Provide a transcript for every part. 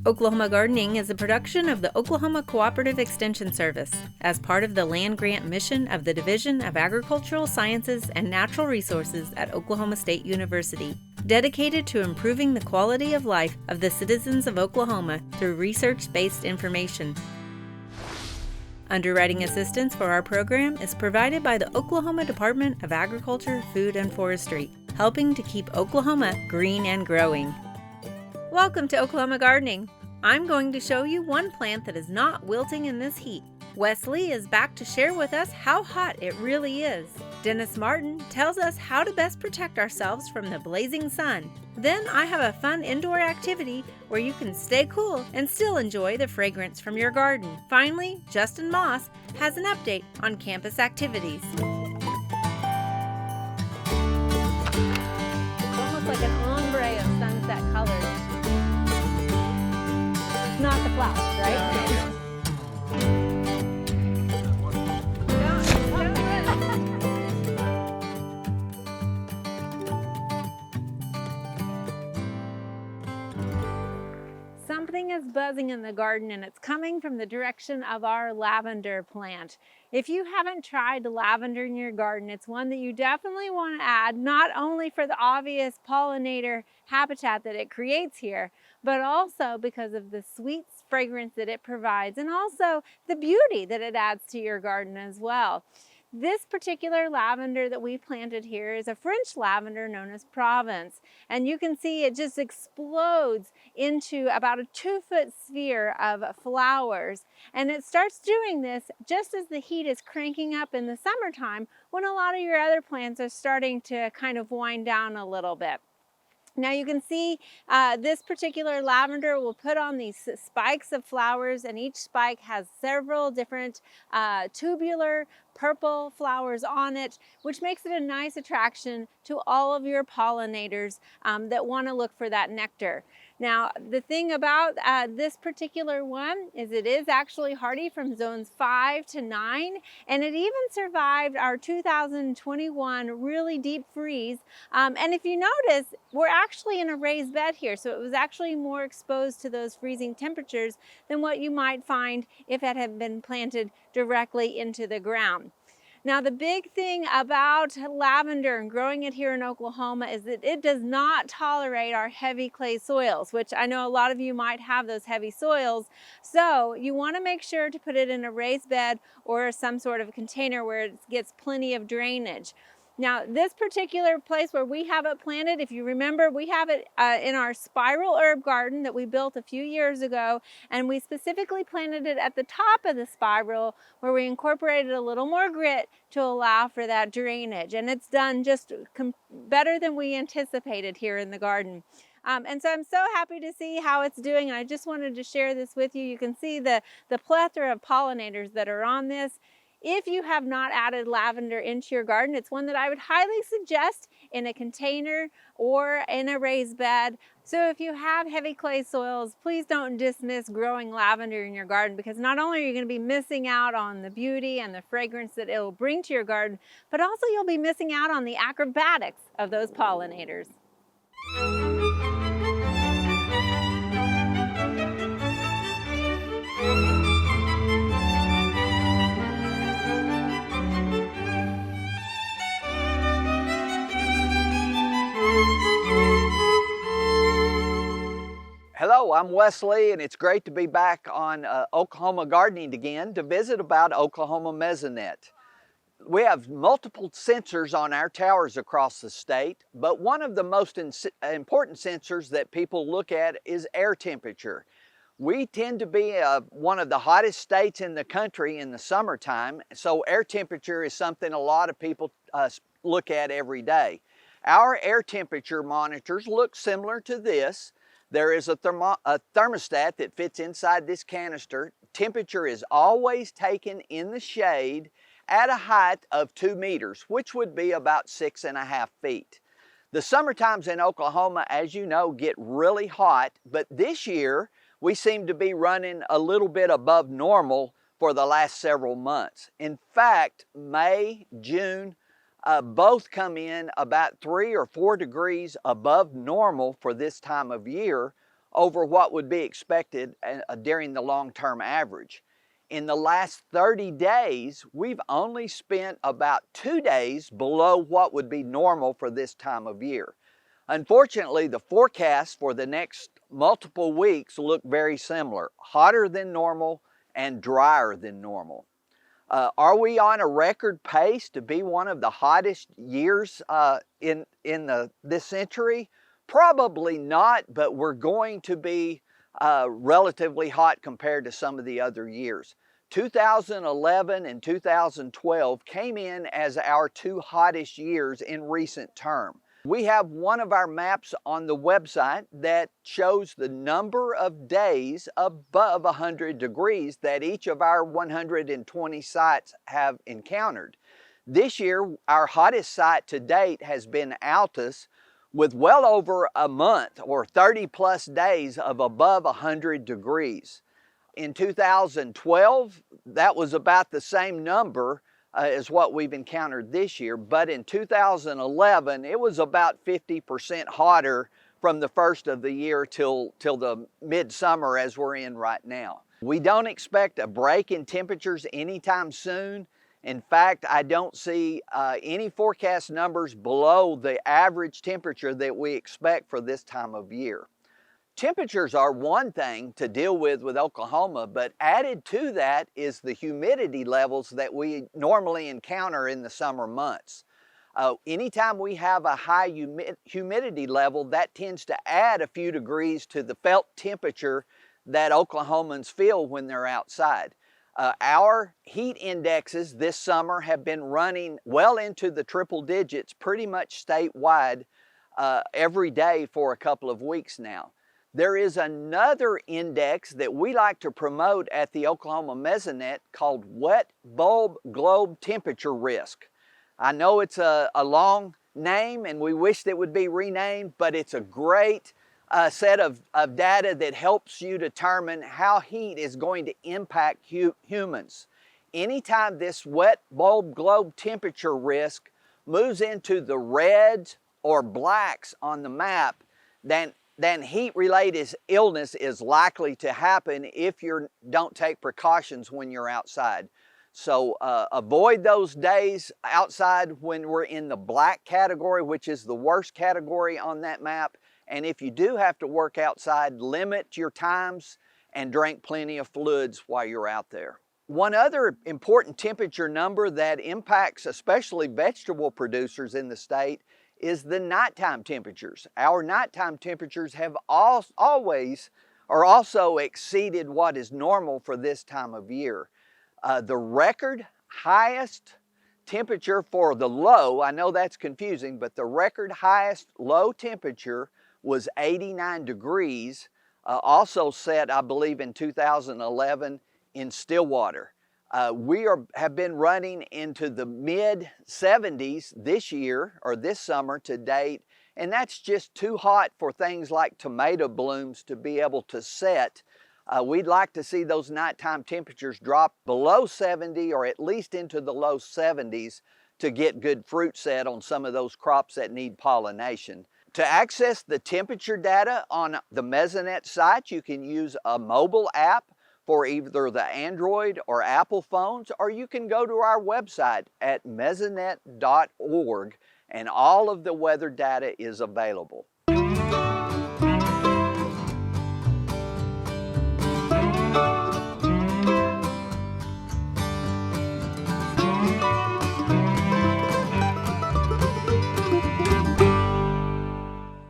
Oklahoma Gardening is a production of the Oklahoma Cooperative Extension Service as part of the land grant mission of the Division of Agricultural Sciences and Natural Resources at Oklahoma State University, dedicated to improving the quality of life of the citizens of Oklahoma through research-based information. Underwriting assistance for our program is provided by the Oklahoma Department of Agriculture, Food, and Forestry, helping to keep Oklahoma green and growing. Welcome to Oklahoma Gardening. I'm going to show you one plant that is not wilting in this heat. Wesley is back to share with us how hot it really is. Dennis Martin tells us how to best protect ourselves from the blazing sun. Then I have a fun indoor activity where you can stay cool and still enjoy the fragrance from your garden. Finally, Justin Moss has an update on campus activities. It's almost like an ombre of sunset colors. Not the flowers, right? Something is buzzing in the garden, and it's coming from the direction of our lavender plant. If you haven't tried lavender in your garden, it's one that you definitely want to add, not only for the obvious pollinator habitat that it creates here, but also because of the sweet fragrance that it provides and also the beauty that it adds to your garden as well. This particular lavender that we planted here is a French lavender known as Provence, and you can see it just explodes into about a 2-foot sphere of flowers, and it starts doing this just as the heat is cranking up in the summertime when a lot of your other plants are starting to kind of wind down a little bit. Now you can see this particular lavender will put on these spikes of flowers, and each spike has several different tubular purple flowers on it, which makes it a nice attraction to all of your pollinators that want to look for that nectar. Now, the thing about this particular one is it is actually hardy from zones 5 to 9, and it even survived our 2021 really deep freeze. And if you notice, we're actually in a raised bed here, so it was actually more exposed to those freezing temperatures than what you might find if it had been planted directly into the ground. Now, the big thing about lavender and growing it here in Oklahoma is that it does not tolerate our heavy clay soils, which I know a lot of you might have those heavy soils. So you want to make sure to put it in a raised bed or some sort of container where it gets plenty of drainage. Now, this particular place where we have it planted, if you remember, we have it in our spiral herb garden that we built a few years ago, and we specifically planted it at the top of the spiral where we incorporated a little more grit to allow for that drainage. And it's done just better than we anticipated here in the garden. And so I'm so happy to see how it's doing, and I just wanted to share this with you. You can see the plethora of pollinators that are on this. If you have not added lavender into your garden, it's one that I would highly suggest in a container or in a raised bed. So if you have heavy clay soils, please don't dismiss growing lavender in your garden, because not only are you going to be missing out on the beauty and the fragrance that it will bring to your garden, but also you'll be missing out on the acrobatics of those pollinators. Hello, I'm Wesley, and it's great to be back on Oklahoma Gardening again to visit about Oklahoma Mesonet. We have multiple sensors on our towers across the state, but one of the most important sensors that people look at is air temperature. We tend to be one of the hottest states in the country in the summertime, so air temperature is something a lot of people look at every day. Our air temperature monitors look similar to this. There is a thermostat that fits inside this canister. Temperature is always taken in the shade at a height of 2 meters, which would be about 6.5 feet. The summer times in Oklahoma, as you know, get really hot, but this year we seem to be running a little bit above normal for the last several months. In fact, May, June, both come in about 3 or 4 degrees above normal for this time of year over what would be expected during the long-term average. In the last 30 days, we've only spent about 2 days below what would be normal for this time of year. Unfortunately, the forecast for the next multiple weeks look very similar, hotter than normal and drier than normal. Are we on a record pace to be one of the hottest years in this century? Probably not, but we're going to be relatively hot compared to some of the other years. 2011 and 2012 came in as our 2 hottest years in recent term. We have one of our maps on the website that shows the number of days above 100 degrees that each of our 120 sites have encountered. This year, our hottest site to date has been Altus, with well over a month or 30 plus days of above 100 degrees. In 2012, that was about the same number as what we've encountered this year, but in 2011, it was about 50% hotter from the first of the year till the midsummer as we're in right now. We don't expect a break in temperatures anytime soon. In fact, I don't see any forecast numbers below the average temperature that we expect for this time of year. Temperatures are one thing to deal with Oklahoma, but added to that is the humidity levels that we normally encounter in the summer months. Anytime we have a high humidity level, that tends to add a few degrees to the felt temperature that Oklahomans feel when they're outside. Our heat indexes this summer have been running well into the triple digits pretty much statewide every day for a couple of weeks now. There is another index that we like to promote at the Oklahoma Mesonet called wet bulb globe temperature risk. I know it's a long name and we wish that it would be renamed, but it's a great set of data that helps you determine how heat is going to impact humans. Anytime this wet bulb globe temperature risk moves into the reds or blacks on the map, then heat-related illness is likely to happen if you don't take precautions when you're outside. So avoid those days outside when we're in the black category, which is the worst category on that map. And if you do have to work outside, limit your times and drink plenty of fluids while you're out there. One other important temperature number that impacts especially vegetable producers in the state is the nighttime temperatures. Our nighttime temperatures have always or also exceeded what is normal for this time of year. The record highest temperature for the low, I know that's confusing, but the record highest low temperature was 89 degrees, also set, I believe, in 2011 in Stillwater. We have been running into the mid 70s this year or this summer to date, and that's just too hot for things like tomato blooms to be able to set. We'd like to see those nighttime temperatures drop below 70 or at least into the low 70s to get good fruit set on some of those crops that need pollination. To access the temperature data on the Mesonet site, you can use a mobile app for either the Android or Apple phones, or you can go to our website at mesonet.org and all of the weather data is available.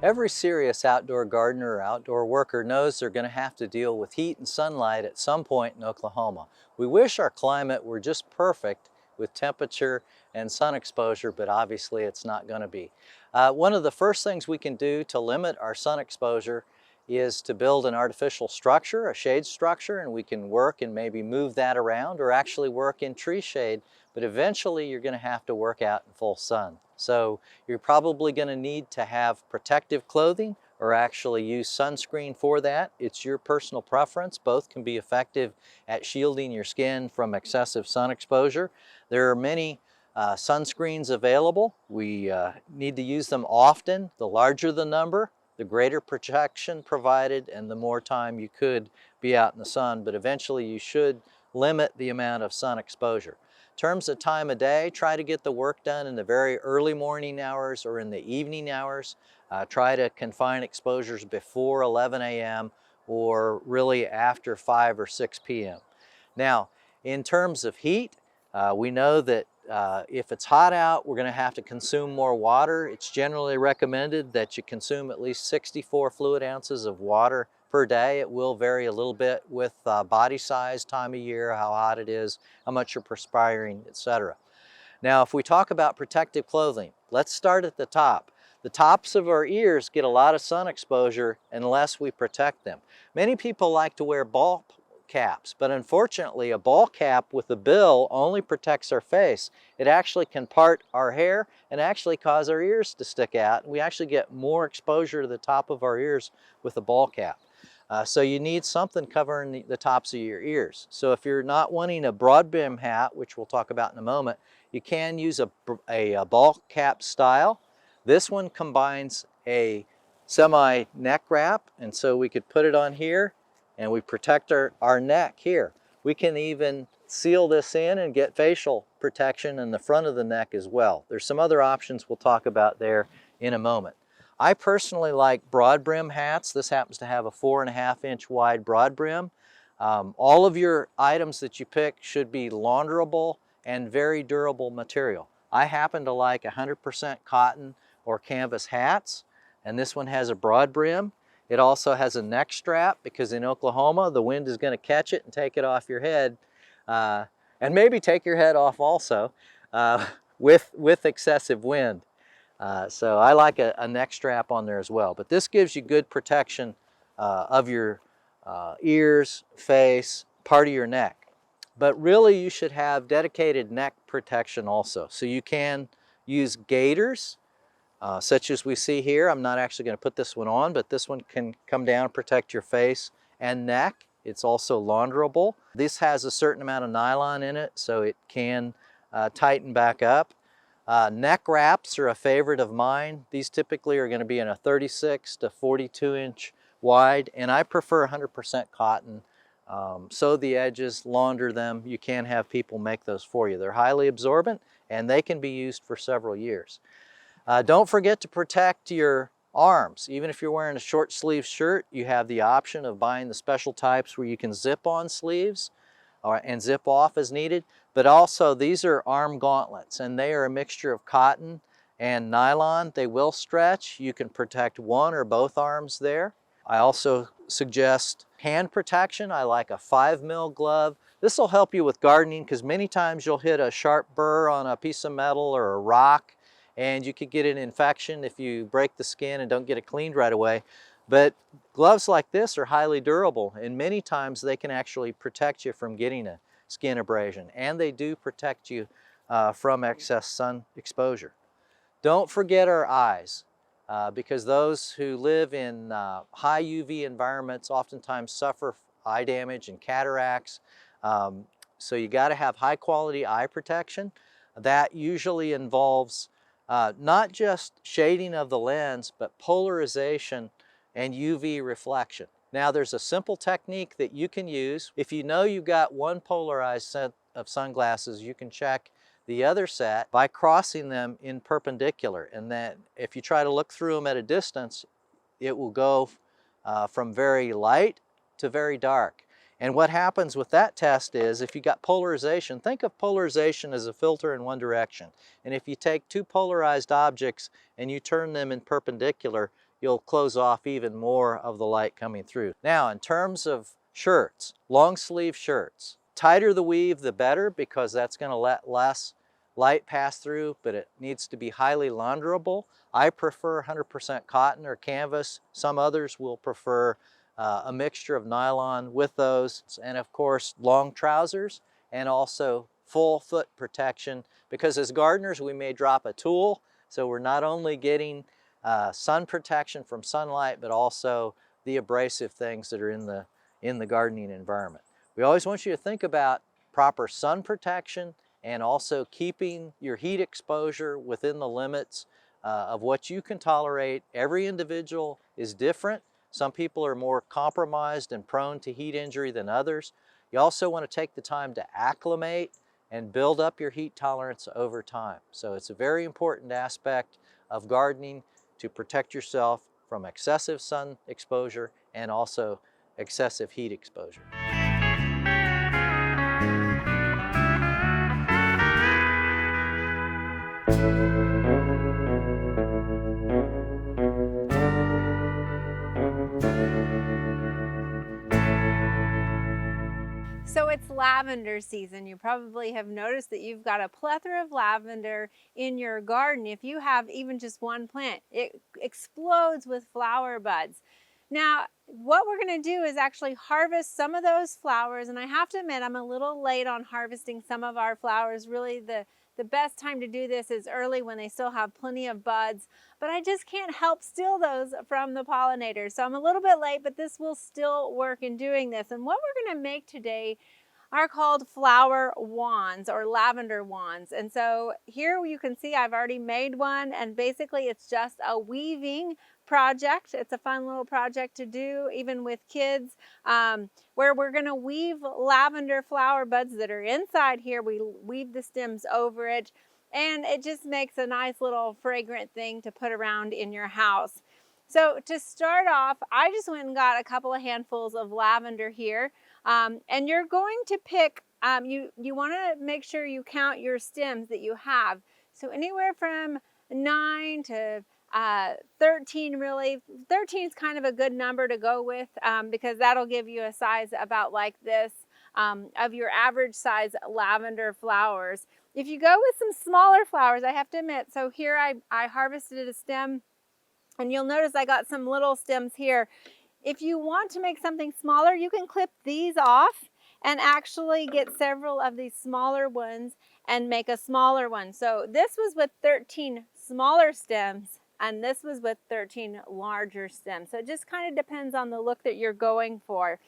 Every serious outdoor gardener or outdoor worker knows they're going to have to deal with heat and sunlight at some point in Oklahoma. We wish our climate were just perfect with temperature and sun exposure, but obviously it's not going to be. One of the first things we can do to limit our sun exposure is to build an artificial structure, a shade structure, and we can work and maybe move that around or actually work in tree shade, but eventually you're going to have to work out in full sun. So you're probably going to need to have protective clothing or actually use sunscreen for that. It's your personal preference. Both can be effective at shielding your skin from excessive sun exposure. There are many sunscreens available. We need to use them often. The larger the number, the greater protection provided and the more time you could be out in the sun, but eventually you should limit the amount of sun exposure. In terms of time of day, try to get the work done in the very early morning hours or in the evening hours. Try to confine exposures before 11 a.m. or really after 5 or 6 p.m. Now, in terms of heat, we know that if it's hot out, we're going to have to consume more water. It's generally recommended that you consume at least 64 fluid ounces of water per day. It will vary a little bit with body size, time of year, how hot it is, how much you're perspiring, etc. Now, if we talk about protective clothing, let's start at the top. The tops of our ears get a lot of sun exposure unless we protect them. Many people like to wear ball caps, but unfortunately a ball cap with a bill only protects our face. It actually can part our hair and actually cause our ears to stick out. We actually get more exposure to the top of our ears with a ball cap. So you need something covering the tops of your ears. So if you're not wanting a broad brim hat, which we'll talk about in a moment, you can use a ball cap style. This one combines a semi neck wrap, and so we could put it on here and we protect our neck here. We can even seal this in and get facial protection in the front of the neck as well. There's some other options we'll talk about there in a moment. I personally like broad brim hats. This happens to have a 4.5-inch wide broad brim. All of your items that you pick should be launderable and very durable material. I happen to like 100% cotton or canvas hats, and this one has a broad brim. It also has a neck strap because in Oklahoma the wind is going to catch it and take it off your head, and maybe take your head off also with excessive wind. So I like a neck strap on there as well. But this gives you good protection of your ears, face, part of your neck. But really you should have dedicated neck protection also. So you can use gaiters, such as we see here. I'm not actually going to put this one on, but this one can come down and protect your face and neck. It's also launderable. This has a certain amount of nylon in it, so it can tighten back up. Neck wraps are a favorite of mine. These typically are going to be in a 36 to 42-inch wide, and I prefer 100% cotton. Sew the edges, launder them. You can have people make those for you. They're highly absorbent, and they can be used for several years. Don't forget to protect your arms. Even if you're wearing a short sleeve shirt, you have the option of buying the special types where you can zip on sleeves and zip off as needed. But also these are arm gauntlets, and they are a mixture of cotton and nylon. They will stretch. You can protect one or both arms there. I also suggest hand protection. I like a 5mm glove. This will help you with gardening because many times you'll hit a sharp burr on a piece of metal or a rock, and you could get an infection if you break the skin and don't get it cleaned right away. But gloves like this are highly durable, and many times they can actually protect you from getting a skin abrasion, and they do protect you from excess sun exposure. Don't forget our eyes, because those who live in high UV environments oftentimes suffer eye damage and cataracts. So you got to have high quality eye protection. That usually involves not just shading of the lens, but polarization and UV reflection. Now there's a simple technique that you can use. If you know you've got one polarized set of sunglasses, you can check the other set by crossing them in perpendicular. And then if you try to look through them at a distance, it will go from very light to very dark. And what happens with that test is if you got polarization, think of polarization as a filter in one direction. And if you take two polarized objects and you turn them in perpendicular, you'll close off even more of the light coming through. Now, in terms of shirts, long sleeve shirts, tighter the weave the better because that's going to let less light pass through, but it needs to be highly launderable. I prefer 100% cotton or canvas. Some others will prefer a mixture of nylon with those, and of course long trousers and also full foot protection, because as gardeners we may drop a tool, so we're not only getting sun protection from sunlight, but also the abrasive things that are in the gardening environment. We always want you to think about proper sun protection and also keeping your heat exposure within the limits of what you can tolerate. Every individual is different. Some people are more compromised and prone to heat injury than others. You also want to take the time to acclimate and build up your heat tolerance over time. So it's a very important aspect of gardening to protect yourself from excessive sun exposure and also excessive heat exposure. So it's lavender season. You probably have noticed that you've got a plethora of lavender in your garden. If you have even just one plant, it explodes with flower buds. Now, what we're going to do is actually harvest some of those flowers, and I have to admit I'm a little late on harvesting some of our flowers. Really, the best time to do this is early when they still have plenty of buds, but I just can't help steal those from the pollinators. So I'm a little bit late, but this will still work in doing this. And what we're going to make today are called flower wands or lavender wands. And so here you can see I've already made one, and basically it's just a weaving project. It's a fun little project to do even with kids, where we're going to weave lavender flower buds that are inside here. We weave the stems over it, and it just makes a nice little fragrant thing to put around in your house. So to start off, I just went and got a couple of handfuls of lavender here. And you're going to pick, you want to make sure you count your stems that you have. So anywhere from 9 to 13 really. 13 is kind of a good number to go with, because that'll give you a size about like this of your average size lavender flowers. If you go with some smaller flowers, I have to admit, so here I harvested a stem, and you'll notice I got some little stems here. If you want to make something smaller, you can clip these off and actually get several of these smaller ones and make a smaller one. So this was with 13 smaller stems, and this was with 13 larger stems. So it just kind of depends on the look that you're going for.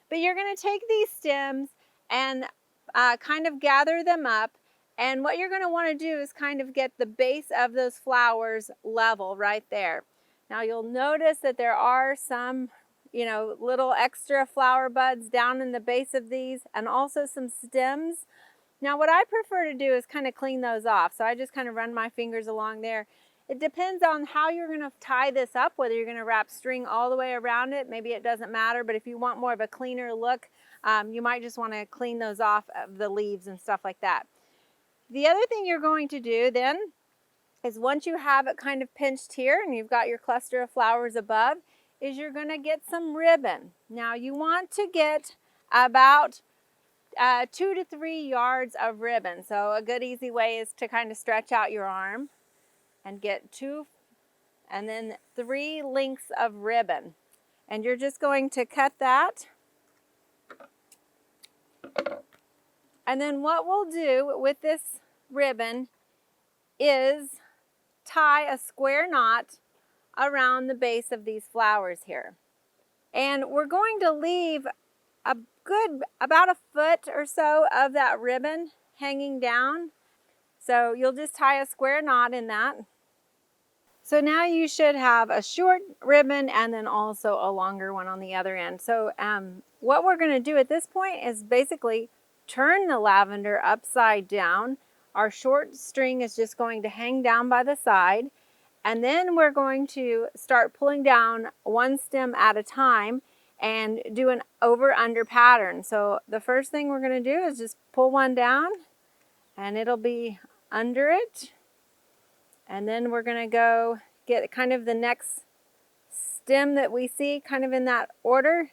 But you're going to take these stems and kind of gather them up. And what you're going to want to do is kind of get the base of those flowers level right there. Now you'll notice that there are some, little extra flower buds down in the base of these, and also some stems. Now what I prefer to do is kind of clean those off. So I just kind of run my fingers along there. It depends on how you're going to tie this up, whether you're going to wrap string all the way around it. Maybe it doesn't matter, but if you want more of a cleaner look, you might just want to clean those off of the leaves and stuff like that. The other thing you're going to do then is, once you have it kind of pinched here and you've got your cluster of flowers above, is you're going to get some ribbon. Now you want to get about 2 to 3 yards of ribbon. So a good easy way is to kind of stretch out your arm and get 2 and then 3 lengths of ribbon. And you're just going to cut that. And then what we'll do with this ribbon is tie a square knot around the base of these flowers here. And we're going to leave about a foot or so of that ribbon hanging down. So you'll just tie a square knot in that. So now you should have a short ribbon and then also a longer one on the other end. So what we're going to do at this point is basically turn the lavender upside down. Our short string is just going to hang down by the side, and then we're going to start pulling down one stem at a time and do an over-under pattern. So the first thing we're going to do is just pull one down, and it'll be under it. And then we're going to go get kind of the next stem that we see kind of in that order,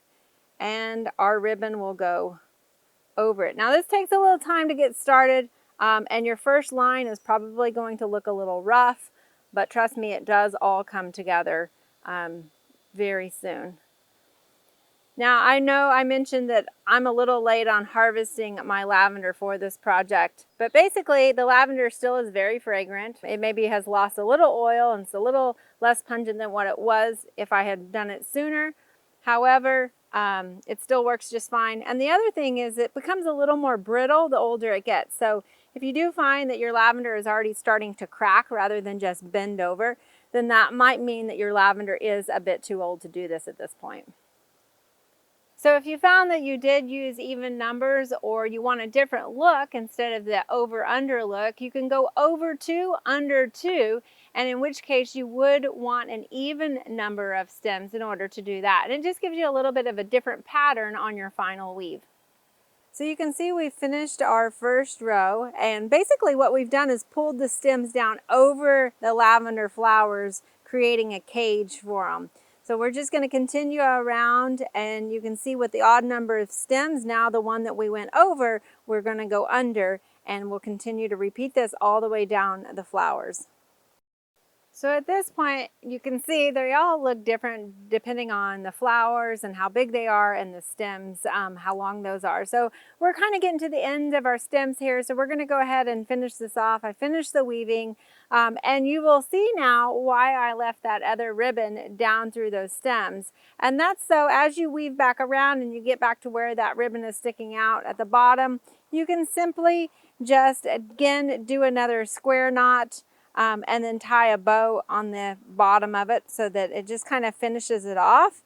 and our ribbon will go over it. Now this takes a little time to get started, and your first line is probably going to look a little rough, but trust me, it does all come together very soon. Now, I know I mentioned that I'm a little late on harvesting my lavender for this project, but basically the lavender still is very fragrant. It maybe has lost a little oil and it's a little less pungent than what it was if I had done it sooner. However, it still works just fine. And the other thing is it becomes a little more brittle the older it gets. So if you do find that your lavender is already starting to crack rather than just bend over, then that might mean that your lavender is a bit too old to do this at this point. So if you found that you did use even numbers or you want a different look instead of the over-under look, you can go over 2, under 2, and in which case you would want an even number of stems in order to do that. And it just gives you a little bit of a different pattern on your final weave. So you can see we've finished our first row, and basically what we've done is pulled the stems down over the lavender flowers, creating a cage for them. So we're just going to continue around, and you can see with the odd number of stems, now the one that we went over, we're going to go under, and we'll continue to repeat this all the way down the flowers. So at this point, you can see they all look different depending on the flowers and how big they are and the stems, how long those are. So we're kind of getting to the end of our stems here. So we're going to go ahead and finish this off. I finished the weaving, and you will see now why I left that other ribbon down through those stems. And that's so as you weave back around and you get back to where that ribbon is sticking out at the bottom, you can simply just again do another square knot, and then tie a bow on the bottom of it so that it just kind of finishes it off,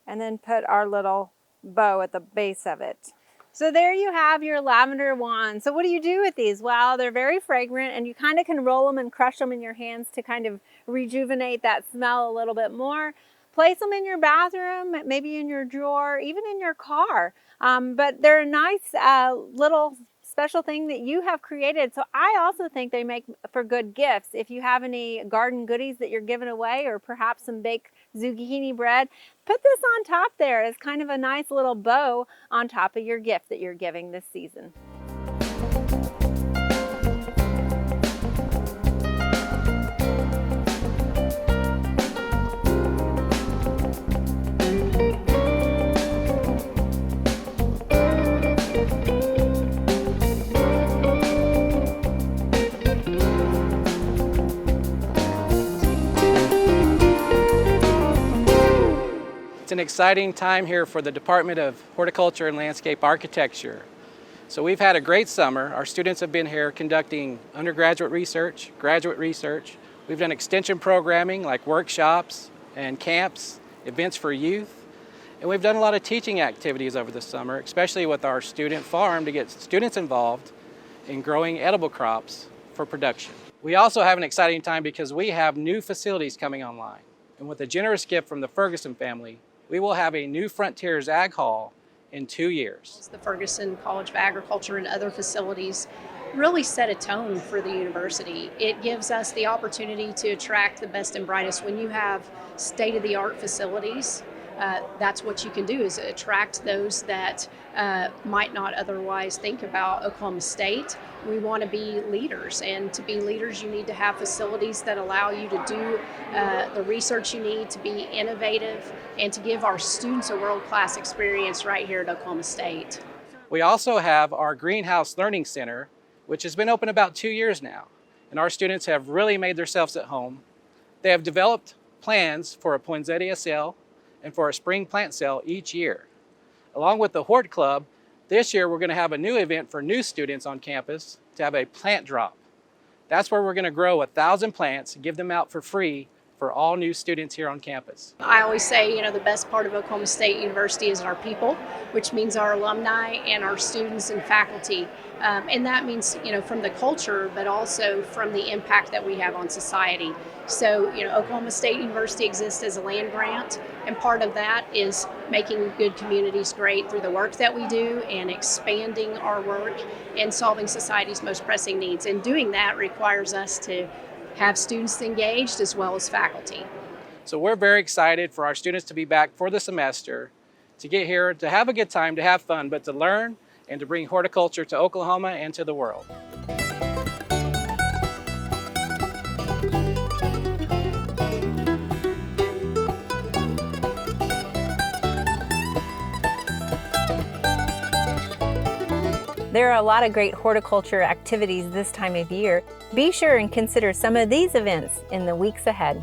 and then put our little bow at the base of it. So there you have your lavender wand. So what do you do with these? Well, they're very fragrant, and you kind of can roll them and crush them in your hands to kind of rejuvenate that smell a little bit more. Place them in your bathroom, maybe in your drawer, even in your car. But they're a nice little special thing that you have created. So I also think they make for good gifts. If you have any garden goodies that you're giving away, or perhaps some baked zucchini bread, put this on top there as kind of a nice little bow on top of your gift that you're giving this season. It's an exciting time here for the Department of Horticulture and Landscape Architecture. So we've had a great summer. Our students have been here conducting undergraduate research, graduate research. We've done extension programming like workshops and camps, events for youth. And we've done a lot of teaching activities over the summer, especially with our student farm to get students involved in growing edible crops for production. We also have an exciting time because we have new facilities coming online. And with a generous gift from the Ferguson family, we will have a new Frontiers Ag Hall in 2 years. The Ferguson College of Agriculture and other facilities really set a tone for the university. It gives us the opportunity to attract the best and brightest. When you have state-of-the-art facilities, that's what you can do, is attract those that might not otherwise think about Oklahoma State. We want to be leaders, and to be leaders you need to have facilities that allow you to do the research you need, to be innovative, and to give our students a world-class experience right here at Oklahoma State. We also have our Greenhouse Learning Center, which has been open about 2 years now, and our students have really made themselves at home. They have developed plans for a poinsettia sale and for a spring plant sale each year. Along with the Hort Club, this year we're going to have a new event for new students on campus to have a plant drop. That's where we're going to grow 1,000 plants and give them out for free for all new students here on campus. I always say, the best part of Oklahoma State University is our people, which means our alumni and our students and faculty. And that means, from the culture, but also from the impact that we have on society. So, Oklahoma State University exists as a land grant, and part of that is making good communities great through the work that we do and expanding our work and solving society's most pressing needs. And doing that requires us to have students engaged as well as faculty. So we're very excited for our students to be back for the semester, to get here, to have a good time, to have fun, but to learn and to bring horticulture to Oklahoma and to the world. there are a lot of great horticulture activities this time of year. Be sure and consider some of these events in the weeks ahead.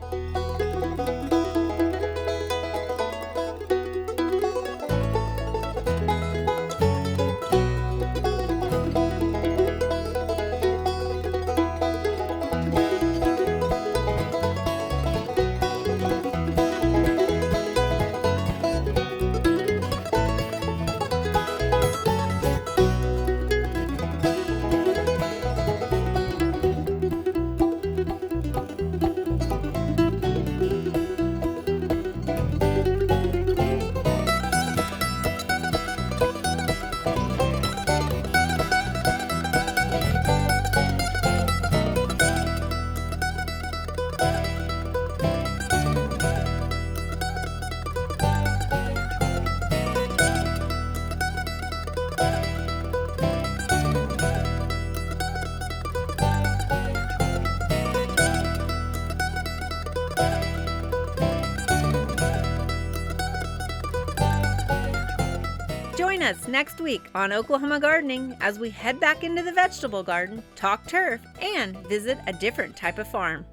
Join us next week on Oklahoma Gardening as we head back into the vegetable garden, talk turf, and visit a different type of farm.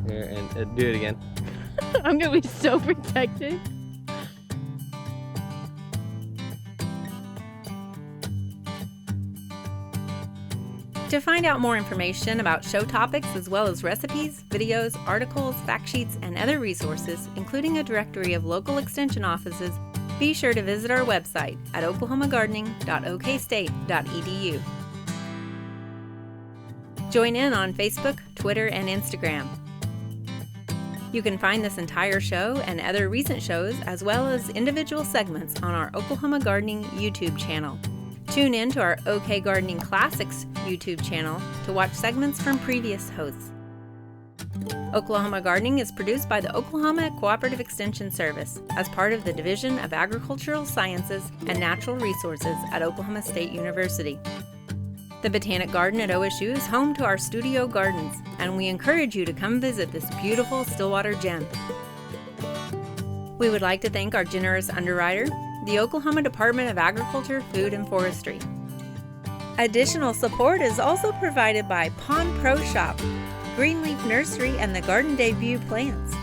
Here, and do it again. I'm gonna be so protected. To find out more information about show topics as well as recipes, videos, articles, fact sheets, and other resources, including a directory of local extension offices, be sure to visit our website at oklahomagardening.okstate.edu. Join in on Facebook, Twitter, and Instagram. You can find this entire show and other recent shows as well as individual segments on our Oklahoma Gardening YouTube channel. Tune in to our OK Gardening Classics YouTube channel to watch segments from previous hosts. Oklahoma Gardening is produced by the Oklahoma Cooperative Extension Service as part of the Division of Agricultural Sciences and Natural Resources at Oklahoma State University. The Botanic Garden at OSU is home to our studio gardens, and we encourage you to come visit this beautiful Stillwater gem. We would like to thank our generous underwriter, the Oklahoma Department of Agriculture, Food, and Forestry. Additional support is also provided by Pond Pro Shop, Greenleaf Nursery and the Garden Debut Plants,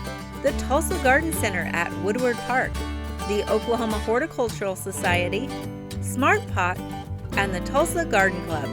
the Tulsa Garden Center at Woodward Park, the Oklahoma Horticultural Society, Smart Pot, and the Tulsa Garden Club.